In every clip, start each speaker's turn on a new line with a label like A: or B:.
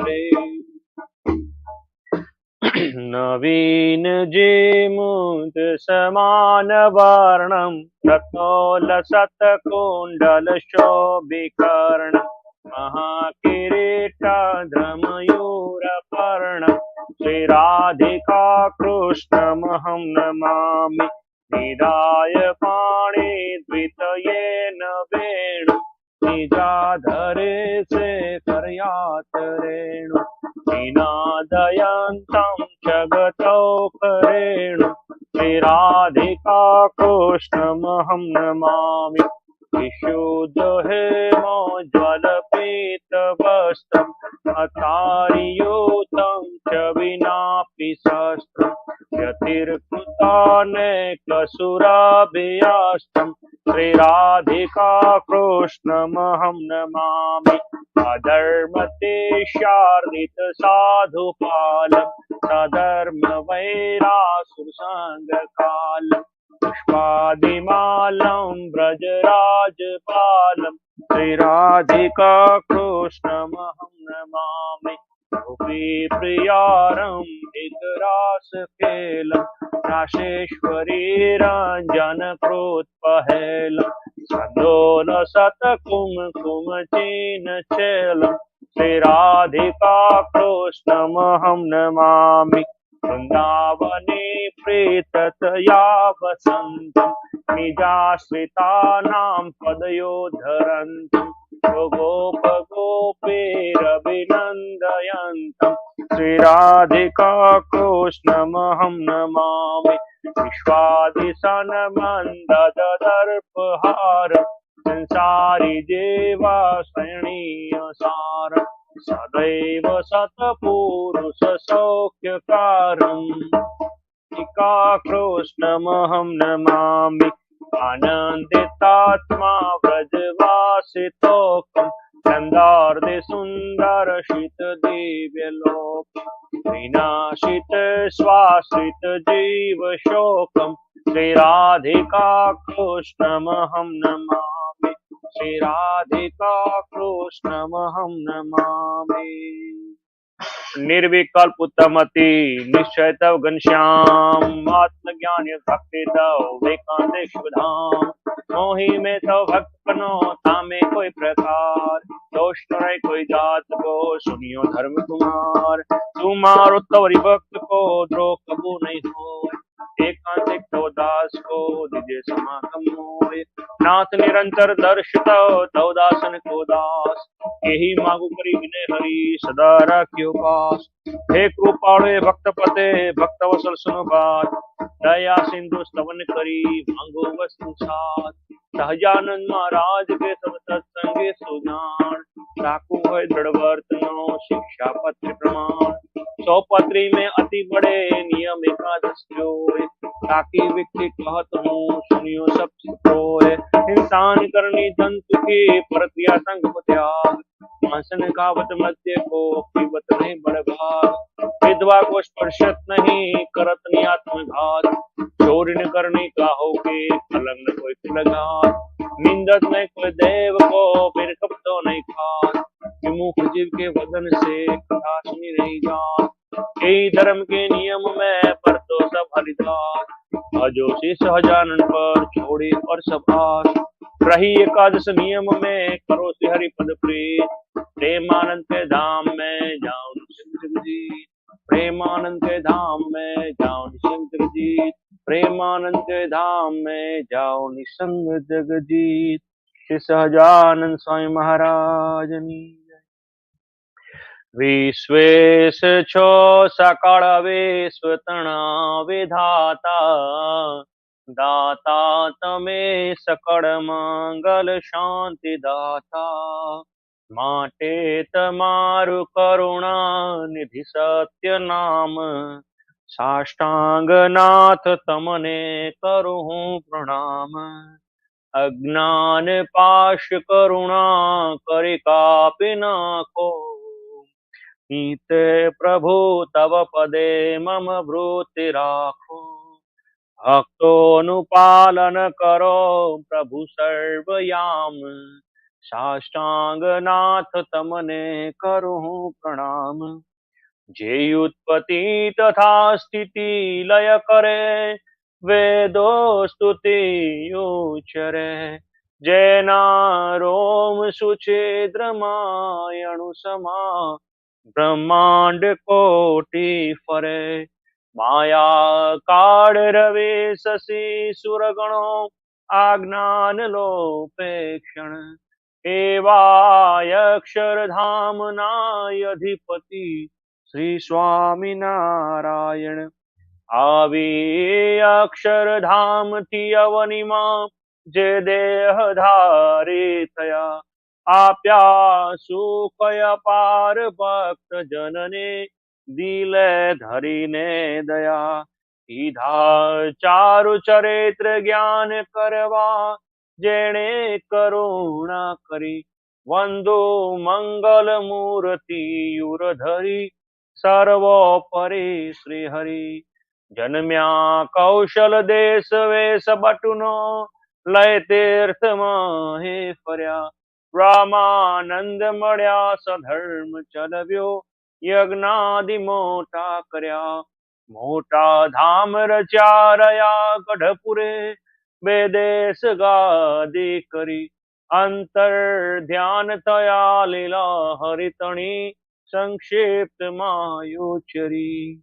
A: करे। नवीन जीमूत समान वर्णम रत्नोलसत्कुण्डल शोभिकर्णम महाकिरीटाधमयूरपर्णम श्रीराधिका कृष्णमहं नमामि। निधाय पाणि द्वितयेन वेणु निजाधरे शेखरयात रेणु निनादयन्तं जगतोपरेणु श्रीराधिका कृष्णमहं नमामि। विशुद्धहेमोज्ज्वलपीतवस्त्रम् अतारियूतं च विनापि शस्त्रम् यतिर्कृतानेकसुराभियास्तं श्रीराधिका कृष्णमहं नमामि। अधर्मतेष्यार्दितसाधुपालं सधर्मवैरासुरसङ्गकालं पुष्पादिमालं व्रजराजपालं श्रीराधिका कृष्णमहं नमामि। गोपीप्रियारम्भितरासखेलं राशेश्वरीरञ्जनकृत्पहेलं सन्दोलसत्कुङ्कुमचिनचेलं श्रीराधिका कृष्णमहं नमामि। वृन्दावने प्रीततया वसन्तं निजाश्रितानां पदयोद्धरन्तं गोपगोपीरभिनन्दयन्तं श्रीराधिका कृष्णमहं नमामि। विश्वादिशनमन्ददर्पहारं संसारि देवाश्रयणीयसारं सदैव शतपुरुषसौख्यकारम् टीका कृष्णमहं नमामि। आनन्दितात्मा व्रजवासितोकं चन्दार्दिसुन्दरशितदिव्यलोकं विनाशित स्वाश्रित जीवशोकं श्रीराधिका कृष्णमहं नमामि। श्रीराधिका कृष्णमहं नमामि। निर्विकल्प उत्तमति निश्चय तव घनश्याम आत्मज्ञान भक्ति तव वेकांत शुधाम मोहि में तव भक्त बनो तामे कोई प्रकार दोष न रहे कोई जात को सुनियो धर्म कुमार तुम्हारो तवरी भक्त को द्रोह कबू नहीं हो एकांतिक तो दास को दिजे समागम होय नाथ निरंतर दर्शित तव दासन को दास यही मागु करी विनय हरि सदा राख्यो पास। हे कृपाळे भक्त पते भक्त वसल सुनो बात दया सिंधु स्तवन करी मांगो वस्तु साथ सहजानंद महाराज के सब सत्संगे सुजान साकु है दृढ़ वर्तनो शिक्षा पत्र प्रमाण सौ पत्री में अति बड़े नियम एकादश जोय ताकि व्यक्ति कहत हूँ सुनियो सब सोए इंसान करनी जंतु की परतिया संग त्याग मांसन खावत मध्य को पीवत नहीं बड़भाग विधवा को स्पर्शत नहीं करत नहीं आत्मघात चोरी न करनी काहो के कलंक न कोई कुलघात निंदत नहीं कोई देव को फिर कब तो नहीं खात विमुख जीव के वदन से कथा सुनी नहीं जात यही धर्म के नियम में पर तो सब हरिदास अजोशी सहजानन पर छोड़ी और सब आस रही एकादश नियम में करो से हरि पद प्रीत प्रेमानंद के धाम में जाओ निश्चिंत जगजीत प्रेमानंद के धाम में जाओ निश्चिंत जगजीत प्रेमानंद के धाम में जाओ निसंग जगजीत श्री सहजानंद स्वामी महाराज विश्वेश छो सकल विश्व तृणा विधाता दाता तमे सकल मंगल शांति दाता माटे तमारु करुणा निधि सत्य नाम साष्टांग नाथ तमने करूं प्रणाम अज्ञान पाश करुणा करि कापि नाको नीत प्रभु तव पदे मम ब्रूति राखो भक्तोनुपालन करो प्रभु सर्वयाम साष्टांग नाथ तमने करूं प्रणाम। जे उत्पत्ति तथा स्थिति लय करे, वेदो स्तुति उच्चरे। जैना रोम सुछेद्र मायणु समा, ब्रह्मांड कोटि फरे। माया काल रवि शशि सुरगणो, आज्ञान लोपे क्षण। एवाय अक्षरधामनाय अधिपति, श्री स्वामी नारायण। आवे अक्षरधाम थी अवनिमा, जे देह धारे थया। आप्या सुखय पार भक्त जनने, दिले धरीने दया। ईधा चारु चरित्र ज्ञान करवा, जेणे करुणा करी। वंदो मंगल मूर्ति युरधरी, सर्वोपरि श्री हरि। जन्म्या कौशल देश वेश बटुनो, लय तीर्थ माहे फर्या। रामानंद मळ्या सधर्म चलव्यो, यज्ञादि मोटा कर्या। मोटा धाम रच्या रया गढ़पुरे, बेदेश गादी करी। अंतर ध्यान थया लीला हरितणी, संक्षिप्त मायुचरी।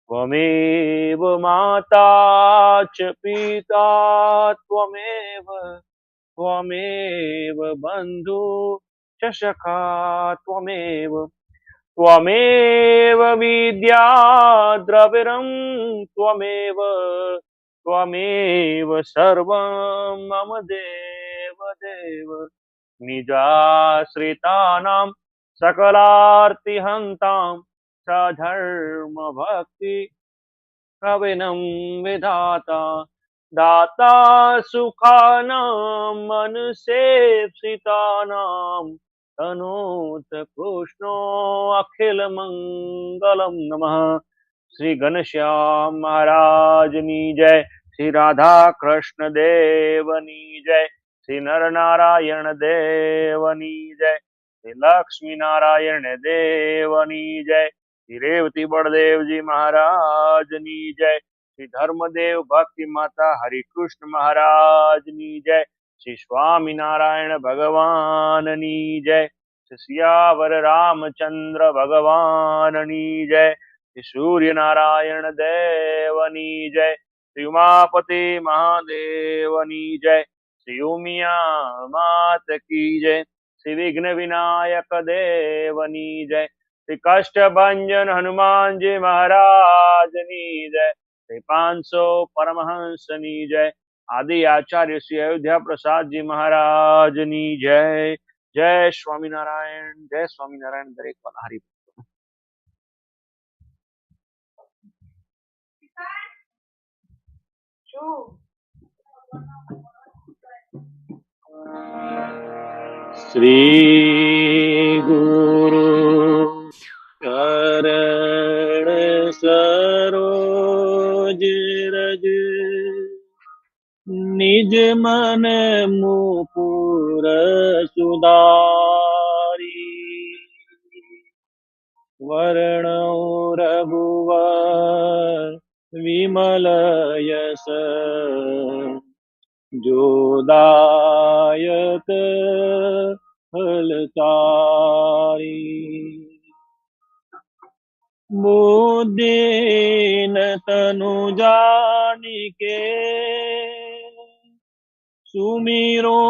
A: त्वमेव माता च पिता त्वमेव, त्वमेव बन्धु च सखा त्वमेव। त्वमेव विद्या द्रविणं त्वमेव, त्वमेव सर्वं मम देव देव। निजाश्रितानां सकलार्तिहन्तां, सधर्म भक्ति प्रवीणं विधाता। दाता सुखानां मनुष्येप्सितानां, तनोत कृष्णो अखिल मंगलम नमः। श्री घनश्याम महाराजनी जय। श्री राधा कृष्ण देवनी जय। श्री नर नारायण देवनी जय। श्री लक्ष्मी नारायण देवनी जय। श्री रेवती बड़देव जी महाराजनी जय। श्री धर्मदेव भक्ति माता हरि कृष्ण महाराजनी जय। श्री स्वामी नारायण भगवाननी जय। श्री सियावर रामचंद्र भगवाननी जय। श्री सूर्य नारायण देवनी जय। श्री उमापति महादेवनी जय। श्री उमिया मात की जय। श्री विघ्न विनायक देवनी जय। श्री कष्ट भंजन हनुमान जी महाराजनी जय। श्री 500 परमहंसनी जय। आदि आचार्य श्री अयोध्या प्रसाद जी महाराजनी जय। जय स्वामीनारायण, जय स्वामीनारायण। दरेक वाला हरि श्री गुरु चरण सरोज रज, निज मन मुकुर सुधारी। वर्णो रघुवर विमल यश, जोदायक फलचारी। बुद्धिहीन तनु जानिके, सुमिरो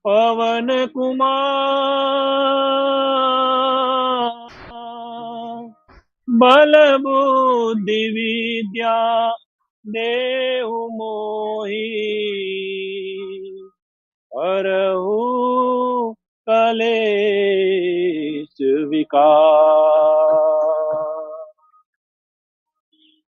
A: पवन कुमार। बल बुद्धि विद्या देहु मोहि, हरहु कलेश विकार।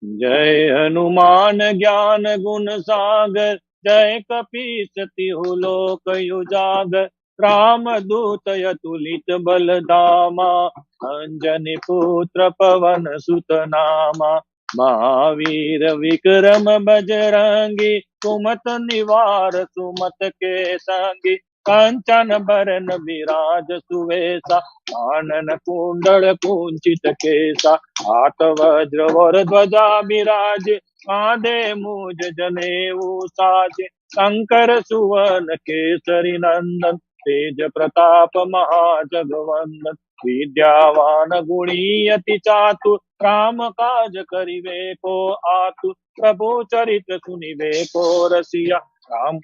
A: जय हनुमान ज्ञान गुण सागर, जय कपीस तिहु लोक उजागर। राम दूत अतुलित बल धामा, अंजनी पुत्र पवन सुत नामा। महावीर विक्रम बजरंगी, कुमत निवार सुमत के संगी।
B: कांचन बरन विराज सुवेशा, कानन कुंडल कुंचित केसा, हाथ वज्र और ध्वजा विराज, कांधे मूज जनेऊ साजे, शंकर सुवन केसरी नंदन, तेज प्रताप महाजगवंदन, विद्यावान गुणी अति चातुर, राम काज करिवे को आतुर, प्रभु चरित्र सुनिवे को रसिया, राम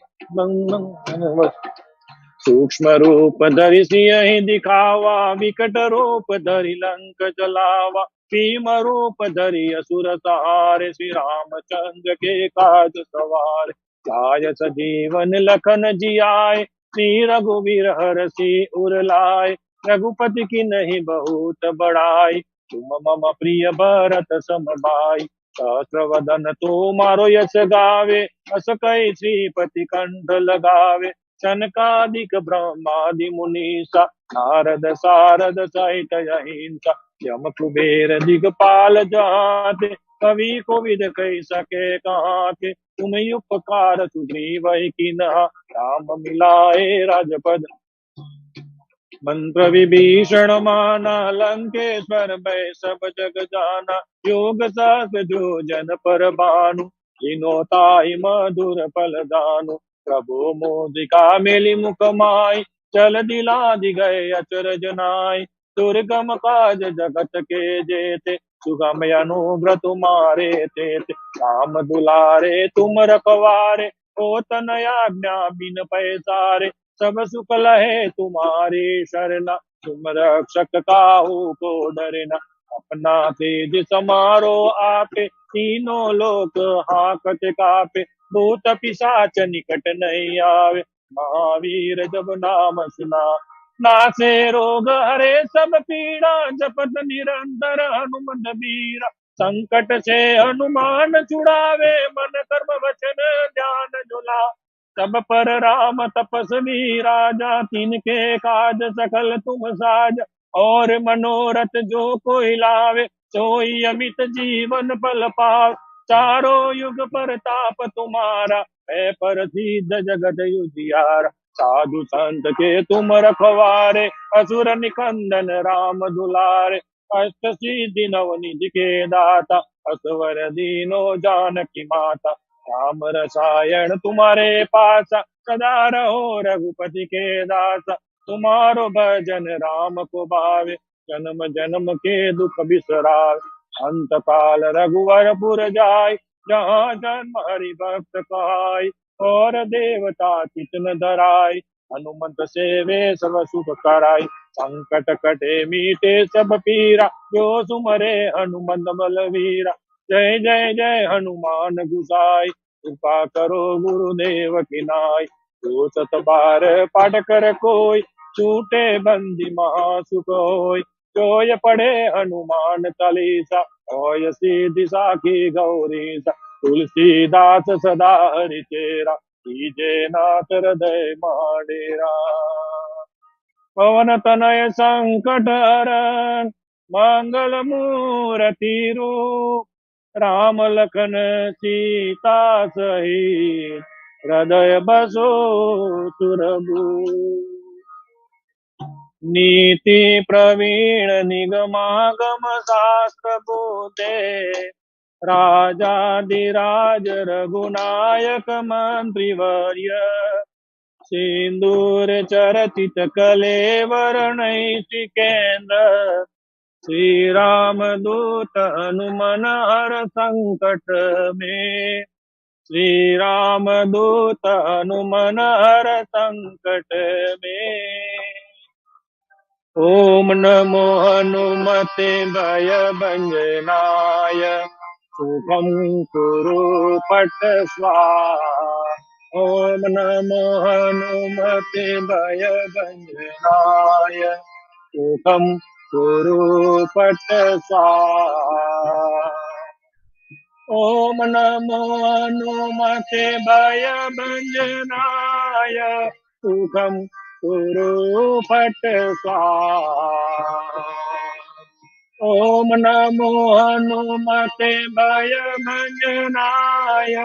B: सूक्ष्म रूप धरि सियहि दिखावा, विकट रूप धरि लंक जलावा, भीम रूप धरि असुर सहारे, श्री रामचंद्र के काज सवारे, लाय सजीवन लखन जियाए, श्री रघुवीर हरषि उर लाए, रघुपति की नहीं बहुत बड़ाई, तुम मम प्रिय भरत सम भाई, सहस्र वदन तो मारो यश गावे, अस कई श्रीपति कंठ लगावे, सनकादिक ब्रह्मादि मुनीसा, नारद सारद सहित अहिंसा, यम कुबेर दिगपाल जाते, कवि कोविद कही सके कहाते, तुम्हें उपकार सुग्रीव कीन्हा, राम मिलाए राजपद, मंत्र विभीषण माना, लंकेश्वर भय सब जग जाना, योग सहस्त्र जो जन पर भानु, तीनों ताई मधुर फल दानु, प्रभु मोदिका मेली मुख माई, चल दिला दि गए अचरज नाई, दुर्गम काज जगत के जेते, सुगम अनुग्रह तुम्हारे तेते, राम दुलारे तुम रखवारे, हो तनया आज्ञा बिन पैसारे, सब सुख लहे तुम्हारी शरणा, तुम रक्षक काहू को डरना, अपना तेज समारो आपे, तीनों लोक हाकत कापे, भूत पिशाच निकट नहीं आवे, महावीर जब नाम सुना, नासे रोग हरे सब पीड़ा, जपत निरंतर हनुमत बीरा, संकट से हनुमान छुड़ावे, मन कर्म वचन ध्यान जुला, तब पर राम तपस्वी राजा, तिनके काज सकल तुम साज, और मनोरथ जो कोई लावे, सोई अमित जीवन फल पाव, चारों युग परताप तुम्हारा, है पर सिद्ध जगत उजियारा, साधु संत के तुम रखवारे, असुर निकंदन राम दुलारे, अष्ट सिद्धि नवनिधि के दाता, असवर दीनो जानकी माता, राम रसायन तुम्हारे पासा, सदा रहो रघुपति के दासा, तुम्हारो भजन राम को भावे, जन्म जन्म के दुख बिसरावे, अंत काल रघुवर पुर जाय, जहाँ जन्म हरि भक्त कहाय, और देवता चितन धराय, हनुमंत से वे सब सुख कराय, संकट कटे मीटे सब पीरा, जो सुमरे हनुमंत बलवीरा, जय जय जय हनुमान गुसाई, कृपा करो गुरुदेव की नाई, जो सत बार पाठ कर कोई, छूटे बंदी महासुख होय, जो ये पढ़े हनुमान चालीसा, और सीधि साखी गौरी सा, तुलसीदास सदा हरि चेरा, कीजे नाथ हृदय माडेरा, पवन तनय संकट हरण, मंगल मूर्ति रूप, राम लखन सीता सहित, हृदय बसो सुरभूप, नीति प्रवीण निगमागम शास्त्र बोधे, राजाधिराज रघुनायक मंत्रिवर्य, सिंदूर चरचित कलेवर नैतिकेन्द्र, श्री राम दूत हनुमन हर संकट में, श्री राम दूत हनुमन हर संकट में, ओम नमो हनुमते भय भंजनाय, शुभम कुरु पट स्वाहा, ओम नमो हनुमते भय भंजनाय, शुभम कुरु पट स्वाहा, ओम नमो हनुमते भय भंजनाय, सुखम कुरु फट स्वाहा, ओम नमो हनुमते भय भंजनाय,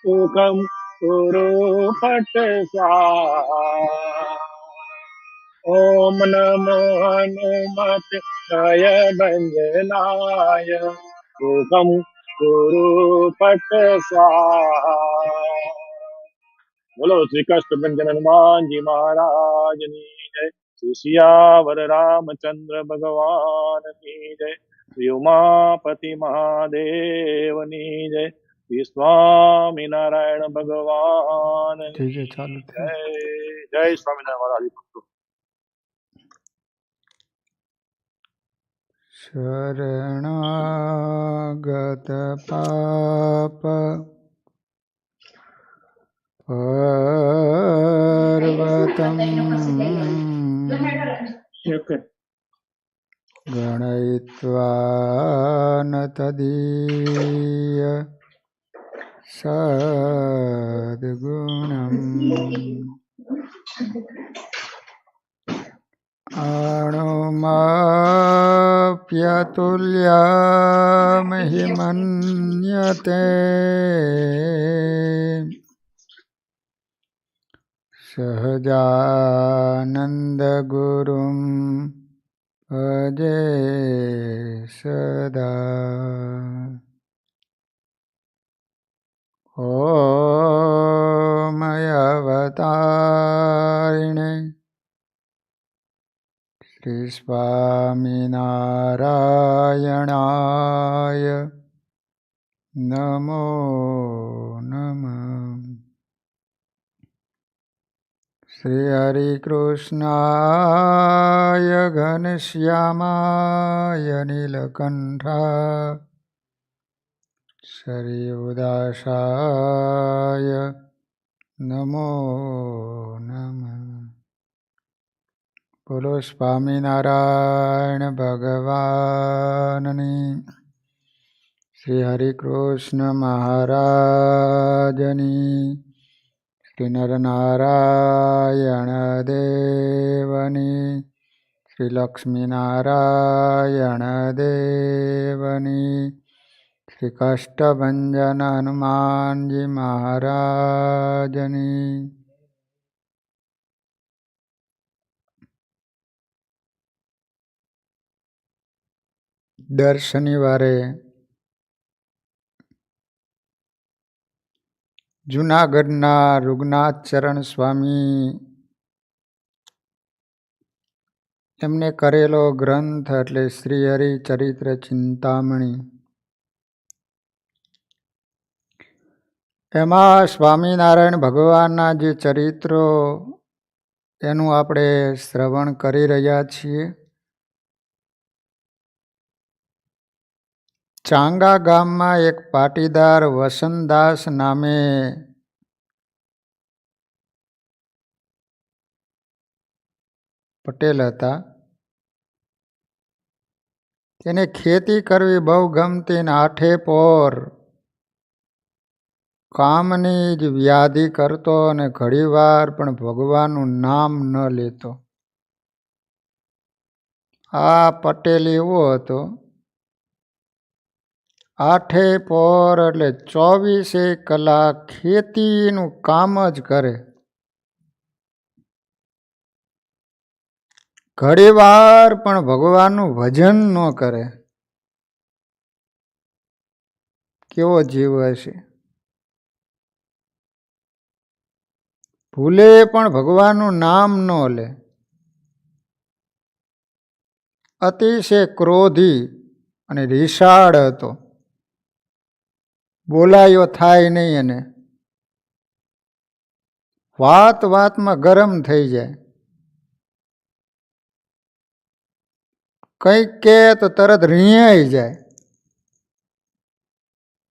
B: सुखम कुरु पट स्वाहा। ओम नमो हनुमते जय भंजनाय सुखम कुरु पट स्वाहा। बोलो श्री कृष्ण भंजन हनुमान जी महाराज की जय। श्री सियावर रामचंद्र भगवान की जय। श्री उमापति महादेव की जय। श्री स्वामी नारायण भगवान की
C: ठीक है, चालू थे।
B: जय। जय स्वामी नारायण महाराज।
C: शरणागत पाप पर्वतम् गणयित्वा न तदीय सद्गुणम् अणुमाप्यतुल्यमहिमन्यते सहजानन्दगुरुं भजे सदा। ॐ अवतारिणे श्री स्वामिनारायणाय नमो नमः। श्री हरिकृष्णाय घनश्यामाय नीलकण्ठाय श्री उदासाय नमो नमः। बोलो स्वामीनारायण भगवाननी, श्री हरिकृष्ण महाराजनी, श्री नरनारायण देवनी, श्री लक्ष्मीनारायण देवनी, श्री कष्टभंजन हनुमान जी महाराजनी। દર શનિવારે જૂનાગઢના રુગનાથચરણ સ્વામી એમને કરેલો ગ્રંથ એટલે શ્રી હરિચરિત્ર ચિંતામણી, એમાં સ્વામિનારાયણ ભગવાનના જે ચરિત્રો એનું આપણે શ્રવણ કરી રહ્યા છીએ. ચાંગા ગામમાં એક પાટીદાર વસંતદાસ નામે પટેલ હતા. તેને ખેતી કરવી બહુ ગમતી ને આઠે પોર કામની જ વ્યાધિ કરતો અને ઘણીવાર પણ ભગવાનનું નામ ન લેતો. આ પટેલ એવો હતો, આઠે પોર એટલે 24 કલાક ખેતીનું કામ જ કરે. ઘણીવાર પણ ભગવાનનું ભજન ન કરે. કેવો જીવ હશે! ભૂલે પણ ભગવાનનું નામ ન લે. અતિશય ક્રોધી અને રીસાળ હતો. બોલાયો થાય નહીં એને. વાત વાતમાં ગરમ થઈ જાય. કંઈક કે તો તરત રીયાઈ જાય.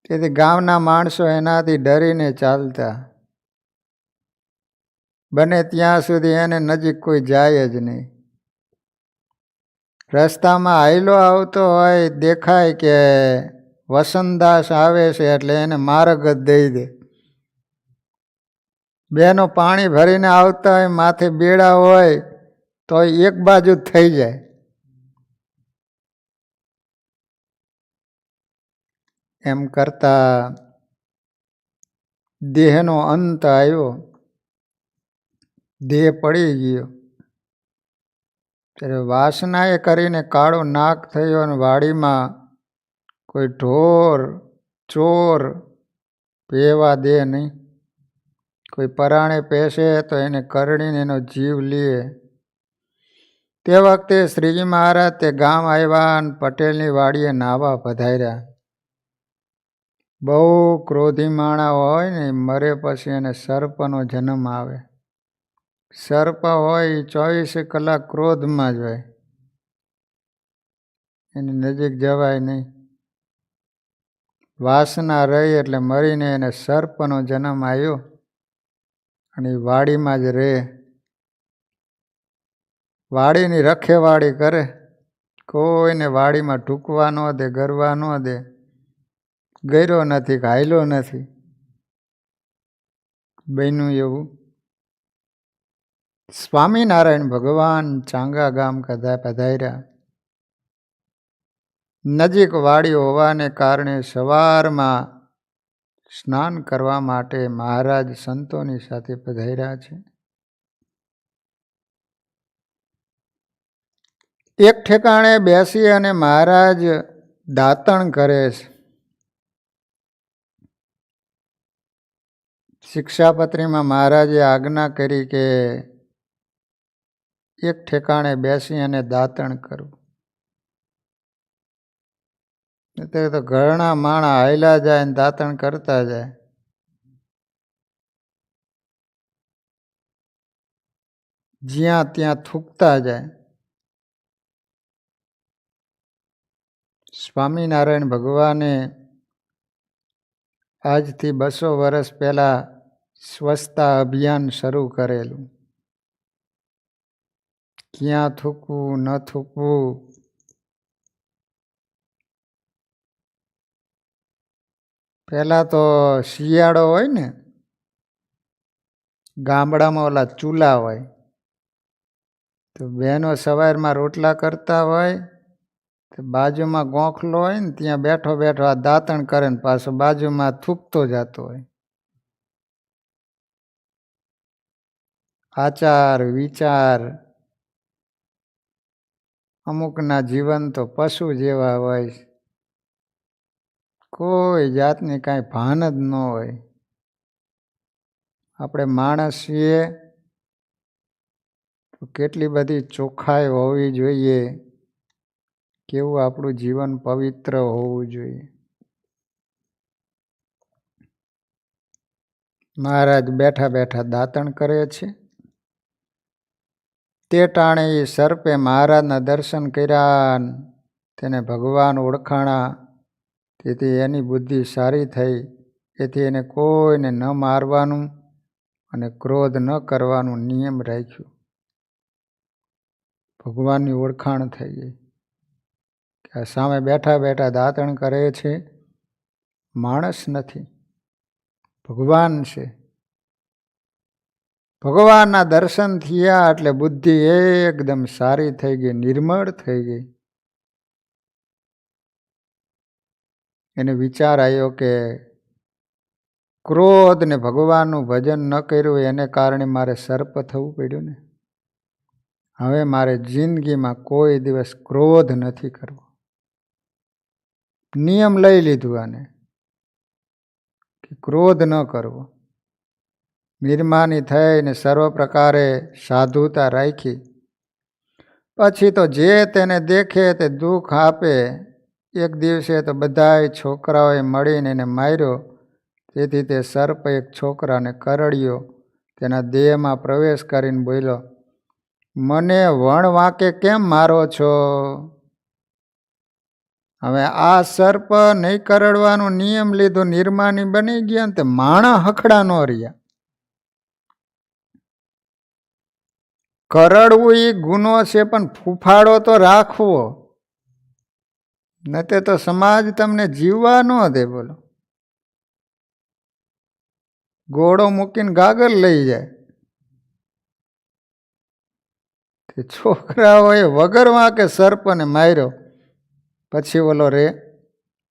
C: તેથી ગામના માણસો એનાથી ડરીને ચાલતા. બને ત્યાં સુધી એને નજીક કોઈ જાય જ નહીં. રસ્તામાં હાયલો આવતો હોય, દેખાય કે વસંતદાસ આવે છે એટલે એને માર્ગ જ દઈ દે. બેનો પાણી ભરીને આવતા હોય, માથે બેડા હોય તો એક બાજુ જ થઈ જાય. એમ કરતા દેહનો અંત આવ્યો, દેહ પડી ગયો, ત્યારે વાસનાએ કરીને કાળો નાગ થયો અને વાડીમાં કોઈ ઢોર ચોર પેવા દે નહીં. કોઈ પરાણે પેશે તો એને કરડીને એનો જીવ લે. તે વખતે શ્રીજી મહારાજ તે ગામ આવ્યા અને પટેલની વાડીએ નાવા પધાર્યા. બહુ ક્રોધી માણા હોય ને મરે પછી એને સર્પનો જન્મ આવે. સર્પ હોય એ 24 કલાક ક્રોધમાં જ હોય, એની નજીક જવાય નહીં. વાસના રહી એટલે મરીને એને સર્પનો જન્મ આવ્યો અને એ વાડીમાં જ રહે. વાડીની રખેવાળી કરે, કોઈને વાડીમાં ઢૂકવા ન દે, ગરવા ન દે. ગયરો નથી કે હાયલો નથી, બન્યું એવું. સ્વામિનારાયણ ભગવાન ચાંગા ગામ પધાર્યા. નજીક વાડી હોવાને કારણે સવારમાં સ્નાન કરવા માટે મહારાજ સંતોની સાથે પધાર્યા છે. એક ઠેકાણે બેસી અને મહારાજ દાતણ કરે છે. શિક્ષાપત્રીમાં મહારાજે આજ્ઞા કરી કે એક ઠેકાણે બેસી અને દાતણ કરવું. અત્યારે તો ઘણા માણા હાયલા જાય ને દાતણ કરતા જાય. જ્યાં ત્યાં થૂકતા જાય. સ્વામિનારાયણ ભગવાને આજથી 200 વર્ષ પહેલા સ્વચ્છતા અભિયાન શરૂ કરેલું. ક્યાં થૂકવું ન થૂકવું, પહેલાં તો શિયાળો હોય ને, ગામડામાં ઓલા ચૂલા હોય, તો બહેનો સવારમાં રોટલા કરતા હોય, તો બાજુમાં ગોખલો હોય ને ત્યાં બેઠો બેઠો આ દાંતણ કરે ને પાછો બાજુમાં થૂકતો જતો હોય. આચાર વિચાર અમુકના જીવન તો પશુ જેવા હોય, કોઈ જાતની કાંઈ ભાન જ ન હોય. આપણે માણસ છીએ તો કેટલી બધી ચોખ્ખાઈ હોવી જોઈએ, કેવું આપણું જીવન પવિત્ર હોવું જોઈએ. મહારાજ બેઠા બેઠા દાતણ કરે છે. તે ટાણે એ સર્પે મહારાજના દર્શન કર્યા, તેને ભગવાન ઓળખાણા. તેથી એની બુદ્ધિ સારી થઈ. એથી એને કોઈને ન મારવાનું અને ક્રોધ ન કરવાનું નિયમ રાખ્યું. ભગવાનની ઓળખાણ થઈ ગઈ કે આ સામે બેઠા બેઠા દાતણ કરે છે, માણસ નથી, ભગવાન છે. ભગવાનના દર્શન થયા એટલે બુદ્ધિ એકદમ સારી થઈ ગઈ, નિર્મળ થઈ ગઈ. એને વિચાર આવ્યો કે ક્રોધ ને ભગવાનનું ભજન ન કર્યું એને કારણે મારે સર્પ થવું પડ્યું ને. હવે મારે જિંદગીમાં કોઈ દિવસ ક્રોધ નથી કરવો. નિયમ લઈ લીધું આને કે ક્રોધ ન કરવો. નિર્માની થઈને સર્વ પ્રકારે સાધુતા રાખી. પછી તો જે તેને દેખે તે દુઃખ આપે. એક દિવસે તો બધાય છોકરાઓએ મળીને એને માર્યો. તેથી તે સર્પ એક છોકરાને કરડ્યો. તેના દેહમાં પ્રવેશ કરીને બોલ્યો, મને વણ વાંકે કેમ મારો છો? હવે આ સર્પ નહીં કરડવાનો નિયમ લીધો, નિર્માની બની ગયા ને તે માણા હખડા ન રહ્યા. કરડવું એ ગુનો છે, પણ ફૂફાડો તો રાખવો, નતે તો સમાજ તમને જીવવા ન દે. બોલો, ઘોડો મૂકીને ગાગર લઈ જાય. તે છોકરાઓએ વગર વાંકે સર્પને માર્યો. પછી ઓલો રે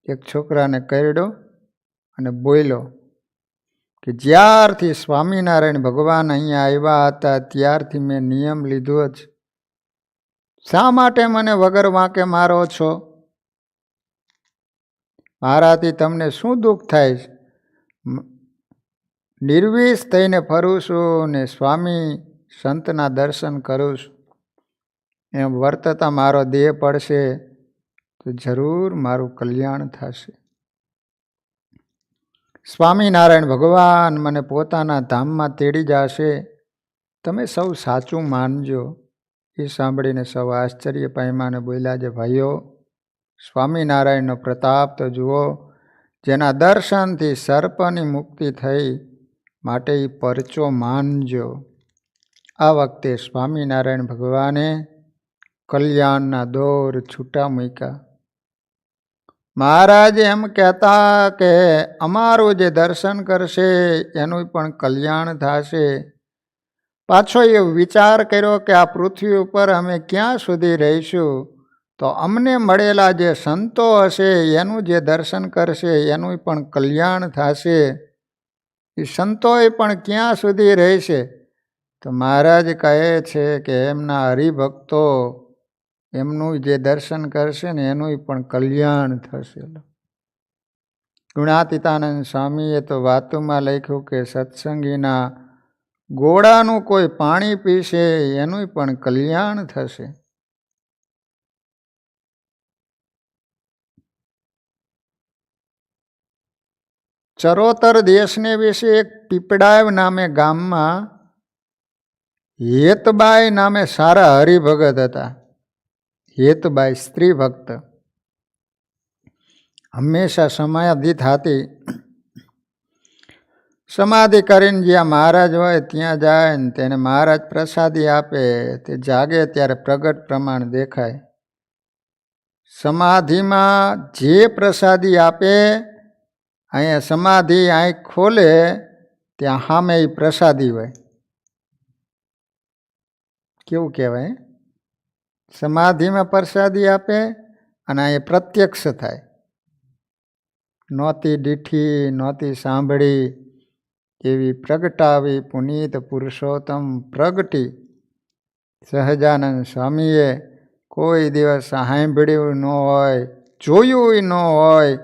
C: એક છોકરાને કરડ્યો અને બોલ્યો કે જ્યારથી સ્વામિનારાયણ ભગવાન અહીંયા આવ્યા હતા ત્યારથી મેં નિયમ લીધો જ. શા માટે મને વગર વાંકે મારો છો? મારાથી તમને શું દુઃખ થાય છે? નિર્વિષ થઈને ફરું છું ને સ્વામી સંતના દર્શન કરું છું. એમ વર્તતા મારો દેહ પડશે તો જરૂર મારું કલ્યાણ થશે. સ્વામિનારાયણ ભગવાન મને પોતાના ધામમાં તેડી જશે. તમે સૌ સાચું માનજો. એ સાંભળીને સૌ આશ્ચર્ય પામ્યા અને બોલ્યા, જે ભાઈઓ, સ્વામિનારાયણનો પ્રતાપ તો જુઓ. જેના દર્શનથી સર્પની મુક્તિ થઈ, માટે એ પરચો માનજો. આ વખતે સ્વામિનારાયણ ભગવાને કલ્યાણના દોર છૂટા મૂક્યા. મહારાજ એમ કહેતા કે અમારું જે દર્શન કરશે એનું પણ કલ્યાણ થશે. પાછો એ વિચાર કર્યો કે આ પૃથ્વી ઉપર અમે ક્યાં સુધી રહીશું, તો અમને મળેલા જે સંતો હશે એનું જે દર્શન કરશે એનું પણ કલ્યાણ થશે. એ સંતોએ પણ ક્યાં સુધી રહેશે? તો મહારાજ કહે છે કે એમના હરિભક્તો એમનું જે દર્શન કરશે ને એનું પણ કલ્યાણ થશે. ગુણાતીતાનંદ સ્વામીએ તો વાતોમાં લખ્યું કે સત્સંગીના ગોળાનું કોઈ પાણી પીશે એનું પણ કલ્યાણ થશે. ચરોતર દેશને વિશે એક પીપળાવ નામે ગામમાં હેતબાઈ નામે સારા હરિભગત હતા. હેતબાઈ સ્ત્રી ભક્ત, હંમેશા સમાધિ થતી. સમાધિ કરીને જ્યાં મહારાજ હોય ત્યાં જાય ને તેને મહારાજ પ્રસાદી આપે. તે જાગે ત્યારે પ્રગટ પ્રમાણ દેખાય. સમાધિમાં જે પ્રસાદી આપે, અહીંયા સમાધિ આંખ ખોલે ત્યાં સામે એ પ્રસાદી હોય. કેવું કહેવાય? સમાધિમાં પ્રસાદી આપે અને અહીંયા પ્રત્યક્ષ થાય. નહોતી દીઠી નહોતી સાંભળી એવી પ્રગટાવી પુનીત પુરુષોત્તમ પ્રગટી. સહજાનંદ સ્વામીએ કોઈ દિવસ સાંભળ્યું ન હોય, જોયું ન હોય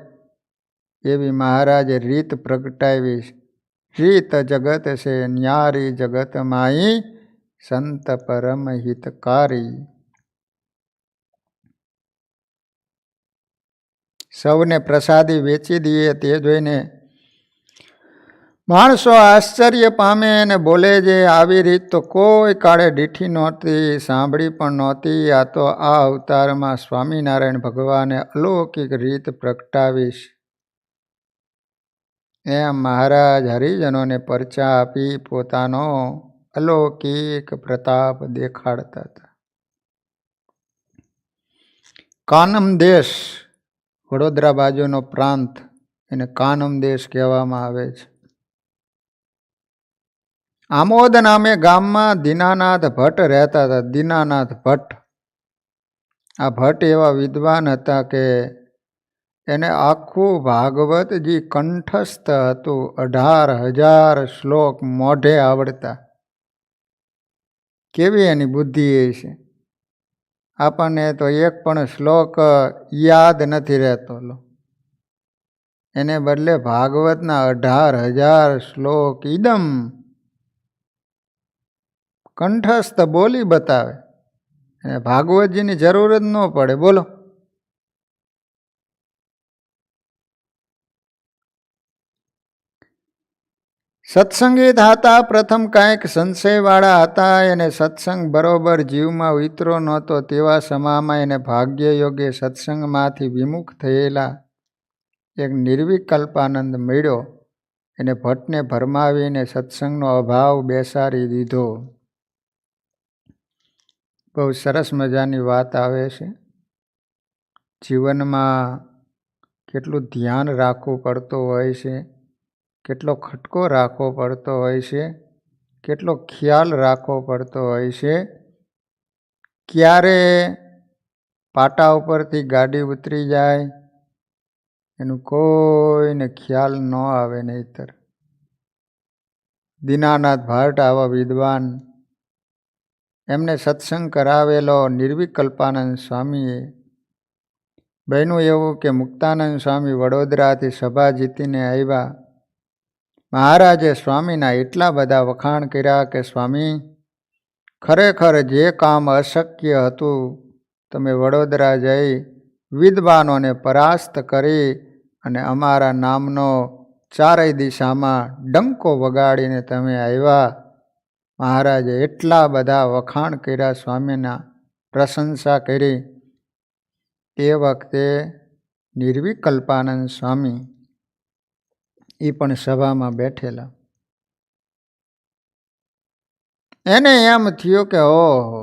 C: એવી મહારાજે રીત પ્રગટાવી. રીત જગત છે ન્યારી જગત માઈ, સંત પરમ હિતકારી. સૌને પ્રસાદી વેચી દઈએ તે જોઈને માણસો આશ્ચર્ય પામે અને બોલે છે આવી રીત તો કોઈ કાળે દીઠી નહોતી, સાંભળી પણ નહોતી. આ તો આ અવતારમાં સ્વામિનારાયણ ભગવાને અલૌકિક રીત પ્રગટાવીશ. એમ મહારાજ હરિજનોને પરચા આપી પોતાનો અલૌકિક પ્રતાપ દેખાડતા હતા. કાનમ દેશ, વડોદરા બાજુનો પ્રાંત, એને કાનમ દેશ કહેવામાં આવે છે. આમોદ નામે ગામમાં દીનાનાથ ભટ્ટ રહેતા હતા. દીનાનાથ ભટ્ટ. આ ભટ્ટ એવા વિદ્વાન હતા કે એને આખું ભાગવતજી કંઠસ્થ હતું. 18,000 શ્લોક મોઢે આવડતા. કેવી એની બુદ્ધિ એ છે! આપણને તો એક પણ શ્લોક યાદ નથી રહેતો. એને બદલે ભાગવતના 18,000 શ્લોક ઇદમ કંઠસ્થ બોલી બતાવે. અને ભાગવતજીની જરૂર જ ન પડે. બોલો, સત્સંગી હતા. પ્રથમ કાંઈક સંશયવાળા હતા. એને સત્સંગ બરોબર જીવમાં ઉતરો નહોતો. તેવા સમામાં એને ભાગ્ય યોગે સત્સંગમાંથી વિમુખ થયેલા એક નિર્વિકલ્પાનંદ મળ્યો. એને ભટ્ટને ભરમાવીને સત્સંગનો અભાવ બેસાડી દીધો. બહુ સરસ મજાની વાત આવે છે. જીવનમાં કેટલું ધ્યાન રાખવું પડતું હોય છે, કેટલો ખટકો રાખવો પડતો હોય છે, કેટલો ખ્યાલ રાખવો પડતો હોય છે. ક્યારે પાટા ઉપરથી ગાડી ઉતરી જાય એનું કોઈને ખ્યાલ ન આવે. નહીતર દીનાનાથ ભટ્ટ આવા વિદ્વાન એમને સત્સંગ કરાવેલો નિર્વિકલ્પાનંદ સ્વામીએ. બન્યું એવું કે મુક્તાનંદ સ્વામી વડોદરાથી સભા જીતીને આવ્યા. મહારાજે સ્વામીના એટલા બધા વખાણ કર્યા કે સ્વામી, ખરેખર જે કામ અશક્ય હતું તમે વડોદરા જઈ વિદ્વાનોને પરાસ્ત કરી અને અમારા નામનો ચારેય દિશામાં ડંકો વગાડીને તમે આવ્યા. મહારાજે એટલા બધા વખાણ કર્યા, સ્વામીના પ્રશંસા કરી. એ વખતે નિર્વિકલ્પાનંદ સ્વામી એ પણ સભામાં બેઠેલા. એને એમ થયું કે ઓહો,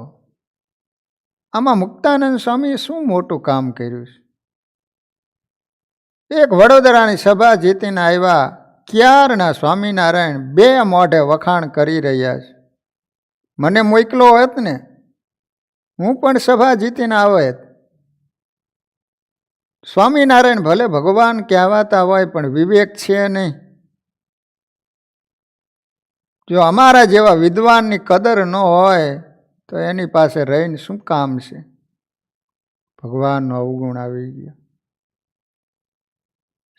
C: આમાં મુક્તાનંદ સ્વામીએ શું મોટું કામ કર્યું છે. એક વડોદરાની સભા જીતીને આવ્યા, ક્યારના સ્વામિનારાયણ બે મોઢે વખાણ કરી રહ્યા છે. મને મોકલો હોત ને, હું પણ સભા જીતીને આવત. સ્વામિનારાયણ ભલે ભગવાન કહેવાતા હોય પણ વિવેક છે નહીં. જો અમારા જેવા વિદ્વાનની કદર ન હોય તો એની પાસે રહીને શું કામ છે. ભગવાનનો અવગુણ આવી ગયો.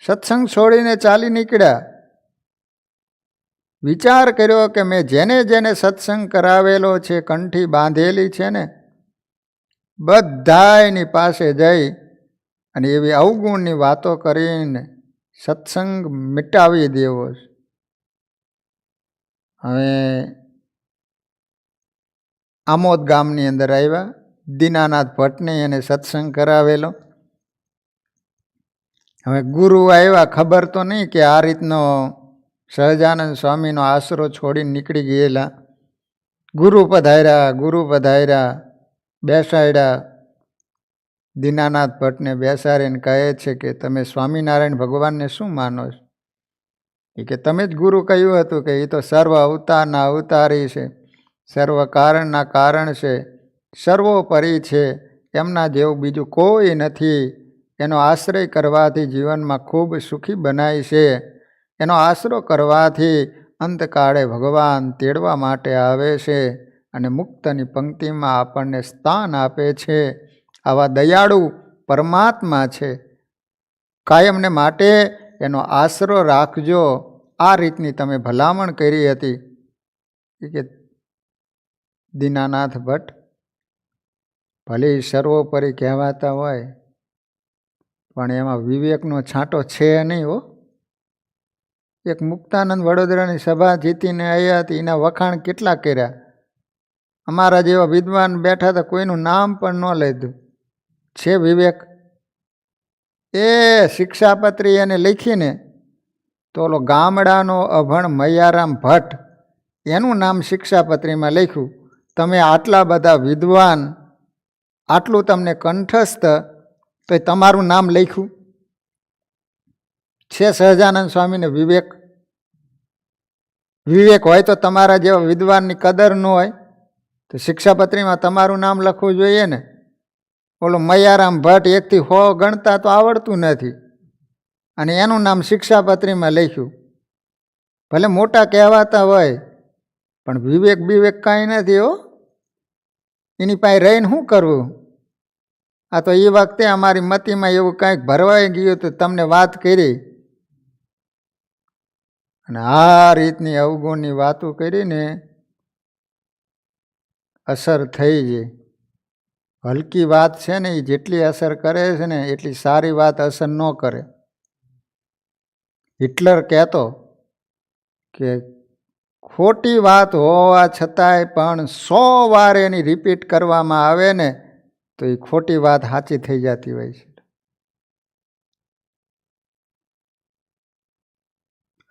C: સત્સંગ છોડીને ચાલી નીકળ્યા. વિચાર કર્યો કે મેં જેને જેને સત્સંગ કરાવેલો છે, કંઠી બાંધેલી છે ને, બધાયની પાસે જઈ અને એવી અવગુણની વાતો કરીને સત્સંગ મિટાવી દેવો છે. હવે આમોદ ગામની અંદર આવ્યા. દીનાનાથ ભટ્ટને એને સત્સંગ કરાવેલો. હવે ગુરુ આવ્યા, ખબર તો નહીં કે આ રીતનો સહજાનંદ સ્વામીનો આશરો છોડીને નીકળી ગયેલા. ગુરુ પધાર્યા, બેસાડ્યા. દીનાનાથ ભટ્ટને બેસાડીને કહે છે કે તમે સ્વામિનારાયણ ભગવાનને શું માનો છો? એ કે તમે જ ગુરુ કહ્યું હતું કે એ તો સર્વ અવતારના અવતારી છે, સર્વ કારણના કારણ છે, સર્વોપરી છે, એમના જેવું બીજું કોઈ નથી. એનો આશ્રય કરવાથી જીવનમાં ખૂબ સુખી બનાય છે. એનો આશરો કરવાથી અંતકાળે ભગવાન તેડવા માટે આવે છે અને મુક્તની પંક્તિમાં આપણને સ્થાન આપે છે. આવા દયાળુ પરમાત્મા છે. કાયમને માટે એનો આશરો રાખજો. આ રીતની તમે ભલામણ કરી હતી. કે દીનાનાથ ભટ્ટ ભલે સર્વોપરી કહેવાતા હોય પણ એમાં વિવેકનો છાંટો છે નહીં હો. એક મુક્તાનંદ વડોદરાની સભા જીતીને આવ્યા હતી, એના વખાણ કેટલા કર્યા. અમારા જેવા વિદ્વાન બેઠા હતા, કોઈનું નામ પણ ન લીધું. છે વિવેક. એ શિક્ષાપત્રી એને લખીને તો ઓલો ગામડાનો અભણ મૈયારામ ભટ્ટ એનું નામ શિક્ષાપત્રીમાં લખ્યું. તમે આટલા બધા વિદ્વાન, આટલું તમને કંઠસ્થ, તો તમારું નામ લખ્યું છે. સહજાનંદ સ્વામીને વિવેક હોય તો તમારા જેવા વિદ્વાનની કદર ન હોય તો શિક્ષાપત્રીમાં તમારું નામ લખવું જોઈએ ને. ઓલો મૈયારામ ભટ્ટ 1 થી 100 ગણતા તો આવડતું નથી અને એનું નામ શિક્ષાપત્રીમાં લખ્યું. ભલે મોટા કહેવાતા હોય પણ વિવેક કાંઈ નથી હો. એની પાસે રહીને શું કરવું. આ તો એ વખતે અમારી મતીમાં એવું કાંઈક ભરવાઈ ગયું તો તમને વાત કરી અને આ રીતની અવગુણની વાતો કરીને અસર થઈ જાય. હલકી વાત છે ને એ જેટલી અસર કરે છે ને એટલી સારી વાત અસર ન કરે. હિટલર કહેતો કે ખોટી વાત હોવા છતાંય પણ 100 વાર એની રિપીટ કરવામાં આવે ને તો એ ખોટી વાત સાચી થઈ જતી હોય છે.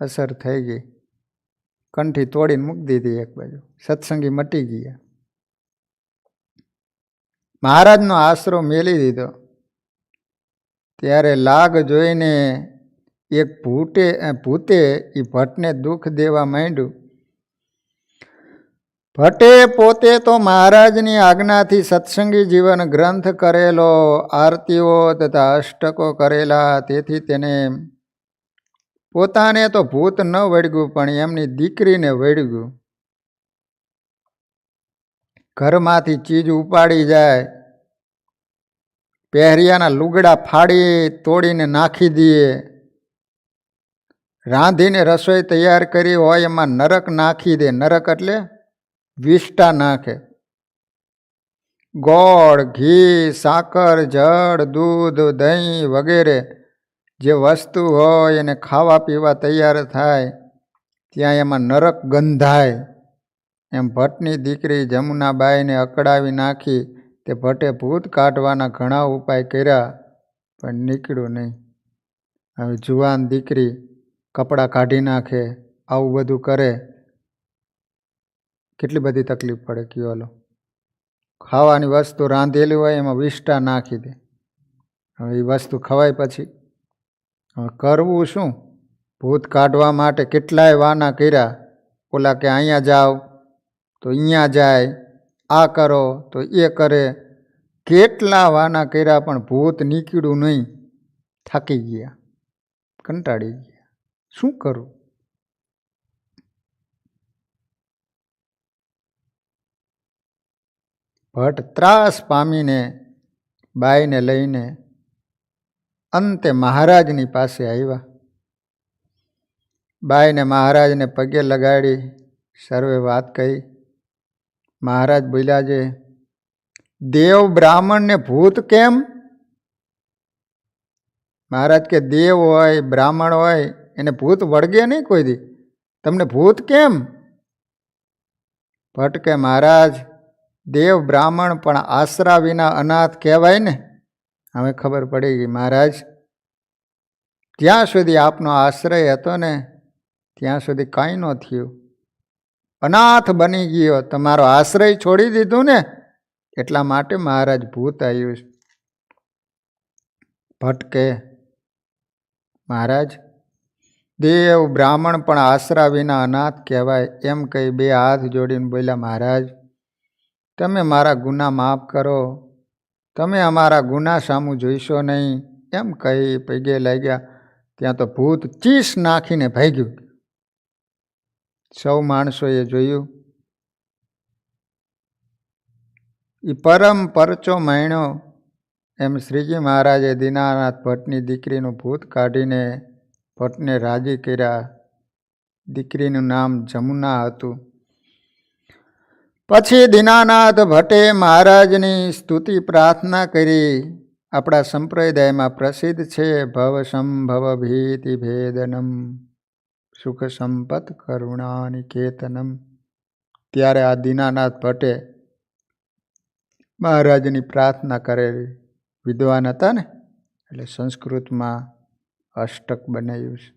C: અસર થઈ ગઈ. કંઠી તોડીને મૂકી દીધી એક બાજુ. સત્સંગી મટી ગયા. મહારાજનો આશરો મેલી દીધો. ત્યારે લાગ જોઈને એક ભૂતે એ ભટ્ટને દુઃખ દેવા માંડ્યું. ભટ્ટે પોતે તો મહારાજની આજ્ઞાથી સત્સંગી જીવન ગ્રંથ કરેલો, આરતીઓ તથા અષ્ટકો કરેલા, તેથી તેને પોતાને તો ભૂત ન વળગ્યું પણ એમની દીકરીને વળગ્યું. ઘરમાંથી ચીજ ઉપાડી જાય, પહેરિયાના લુગડા ફાડી તોડીને નાખી દઈએ, રાંધીને રસોઈ તૈયાર કરી હોય એમાં નરક નાખી દે. નરક એટલે વિષ્ટા નાખે. ગોળ, ઘી, સાકર, જળ, દૂધ, દહીં વગેરે જે વસ્તુ હોય એને ખાવા પીવા તૈયાર થાય ત્યાં એમાં નરક ગંધાય. એમ ભટ્ટની દીકરી જમુનાબાઈને અકળાવી નાખી. તે ભટ્ટે ભૂત કાઢવાના ઘણા ઉપાય કર્યા પણ નીકળ્યું નહીં. હવે જુવાન દીકરી કપડાં કાઢી નાખે, આવું બધું કરે, કેટલી બધી તકલીફ પડે કયો હાલો. ખાવાની વસ્તુ રાંધેલી હોય એમાં વિષ્ટા નાખી દે. હવે એ વસ્તુ ખવાય પછી હવે કરવું શું? ભૂત કાઢવા માટે કેટલાય વાના કર્યા. ઓલા કે અહીંયા જાઓ તો અહીંયા જાય, આ કરો તો એ કરે, કેટલા વાના કર્યા પણ ભૂત નીકળ્યું નહીં. થાકી ગયા, કંટાળી ગયા. શું કરું? ભટ્ટ ત્રાસ પામીને બાઈને લઈને અંતે મહારાજની પાસે આવ્યા. બાઈને મહારાજને પગે લગાડી સર્વે વાત કહી. મહારાજ બોલ્યા છે, દેવ બ્રાહ્મણને ભૂત કેમ? મહારાજ કે દેવ હોય બ્રાહ્મણ હોય એને ભૂત વળગે નહીં કોઈ દી, તમને ભૂત કેમ? ભટ્ટ કે મહારાજ દેવ બ્રાહ્મણ પણ આશરા વિના અનાથ કહેવાય ને. હવે ખબર પડી ગઈ મહારાજ, જ્યાં સુધી આપનો આશ્રય હતો ને ત્યાં સુધી કાંઈ ન થયું. અનાથ બની ગયો, તમારો આશ્રય છોડી દીધું ને એટલા માટે મહારાજ ભૂત આવ્યું. ભટ્ટ કે મહારાજ દેવ બ્રાહ્મણ પણ આશરા વિના અનાથ કહેવાય એમ કહી બે હાથ જોડીને બોલ્યા, મહારાજ તમે મારા ગુના માફ કરો, તમે અમારા ગુના સામું જોઈશો નહીં એમ કહી પગે લાગ્યા. ત્યાં તો ભૂત ચીસ નાખીને ભાગ્યું. સૌ માણસોએ જોયું. એ પરમ પરચો માણ્યો એમ શ્રીજી મહારાજે દીનાનાથ ભટ્ટની દીકરીનું ભૂત કાઢીને ભટ્ટને રાજી કર્યા. દીકરીનું નામ જમુના હતું. પછી દીનાનાથ ભટ્ટે મહારાજની સ્તુતિ પ્રાર્થના કરી. આપણા સંપ્રદાયમાં પ્રસિદ્ધ છે ભવ સંભવ ભીતિ ભેદનમ સુખ સંપત કરુણાનિકેતનમ. ત્યારે આ દીનાનાથ ભટ્ટે મહારાજની પ્રાર્થના કરેલી. વિદ્વાન હતા ને એટલે સંસ્કૃતમાં અષ્ટક બનાવ્યું છે.